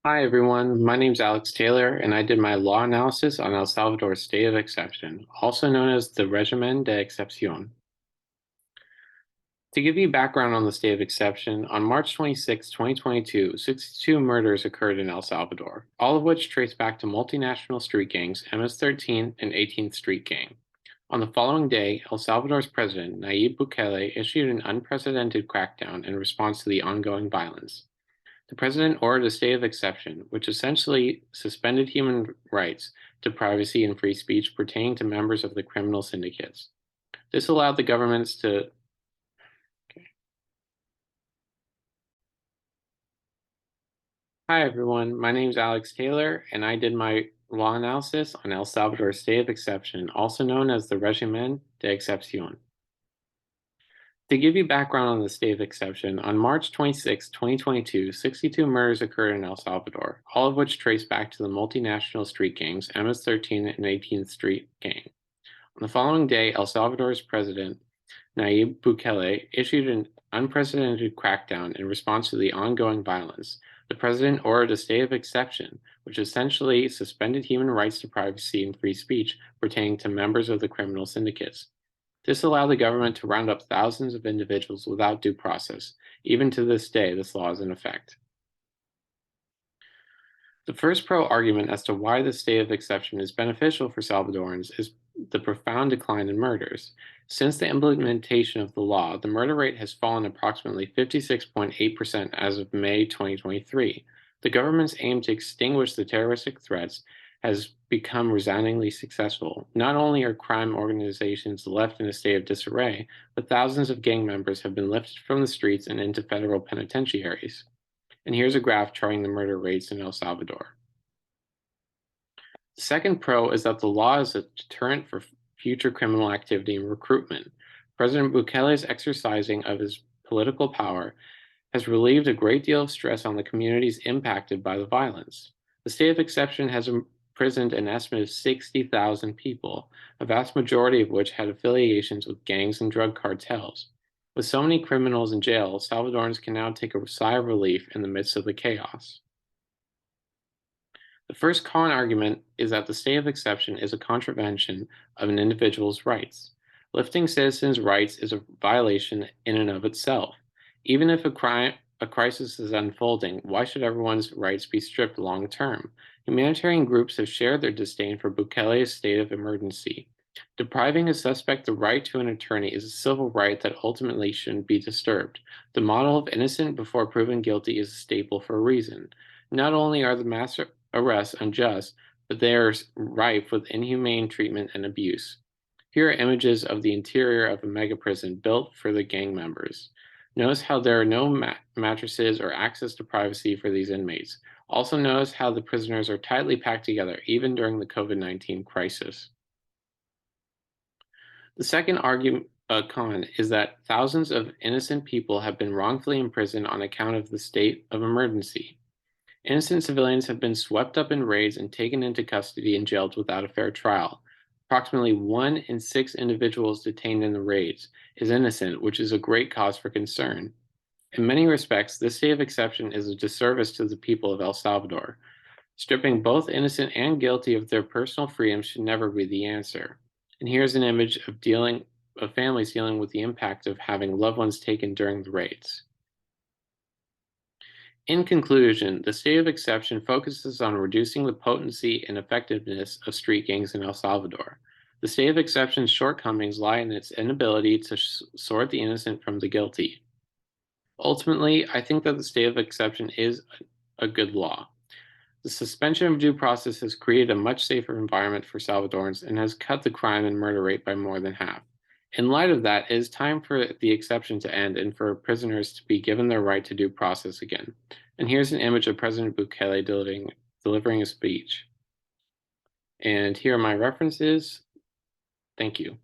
Hi, everyone. My name's Alex Taylor, and I did my law analysis on El Salvador's state of exception, also known as the Régimen de Excepción. To give you background on the state of exception, on March 26, 2022, 62 murders occurred in El Salvador, all of which trace back to multinational street gangs MS-13 and 18th Street Gang. On the following day, El Salvador's president, Nayib Bukele, issued an unprecedented crackdown in response to the ongoing violence. The president ordered a state of exception, which essentially suspended human rights to privacy and free speech pertaining to members of the criminal syndicates. This allowed the governments to. Hi, everyone. My name is Alex Taylor, and I did my law analysis on El Salvador's state of exception, also known as the Régimen de Excepción. To give you background on the state of exception, on March 26, 2022, 62 murders occurred in El Salvador, all of which trace back to the multinational street gangs MS-13 and 18th Street Gang. On the following day, El Salvador's president, Nayib Bukele, issued an unprecedented crackdown in response to the ongoing violence. The president ordered a state of exception, which essentially suspended human rights to privacy and free speech pertaining to members of the criminal syndicates. This allowed the government to round up thousands of individuals without due process. Even to this day, this law is in effect. The first pro-argument as to why the state of exception is beneficial for Salvadorans is the profound decline in murders. Since the implementation of the law, the murder rate has fallen approximately 56.8% as of May 2023. The government's aim to extinguish the terroristic threats has become resoundingly successful. Not only are crime organizations left in a state of disarray, but thousands of gang members have been lifted from the streets and into federal penitentiaries. And here's a graph charting the murder rates in El Salvador. The second pro is that the law is a deterrent for future criminal activity and recruitment. President Bukele's exercising of his political power has relieved a great deal of stress on the communities impacted by the violence. The state of exception has imprisoned an estimate of 60,000 people, a vast majority of which had affiliations with gangs and drug cartels. With so many criminals in jail, Salvadorans can now take a sigh of relief in the midst of the chaos. The first con argument is that the state of exception is a contravention of an individual's rights. Lifting citizens' rights is a violation in and of itself. Even if a crisis is unfolding, why should everyone's rights be stripped long term? Humanitarian groups have shared their disdain for Bukele's state of emergency. Depriving a suspect the right to an attorney is a civil right that ultimately shouldn't be disturbed. The model of innocent before proven guilty is a staple for a reason. Not only are the mass arrests unjust, but they are rife with inhumane treatment and abuse. Here are images of the interior of a mega prison built for the gang members. Notice how there are no mattresses or access to privacy for these inmates. Also notice how the prisoners are tightly packed together, even during the COVID-19 crisis. The second con is that thousands of innocent people have been wrongfully imprisoned on account of the state of emergency. Innocent civilians have been swept up in raids and taken into custody and jailed without a fair trial. Approximately 1 in 6 individuals detained in the raids is innocent, which is a great cause for concern. In many respects, this state of exception is a disservice to the people of El Salvador. Stripping both innocent and guilty of their personal freedom should never be the answer. And here's an image of families dealing with the impact of having loved ones taken during the raids. In conclusion, the state of exception focuses on reducing the potency and effectiveness of street gangs in El Salvador. The state of exception's shortcomings lie in its inability to sort the innocent from the guilty. Ultimately, I think that the state of exception is a good law. The suspension of due process has created a much safer environment for Salvadorans and has cut the crime and murder rate by more than half. In light of that, it is time for the exception to end and for prisoners to be given their right to due process again. And here's an image of President Bukele delivering a speech. And here are my references. Thank you.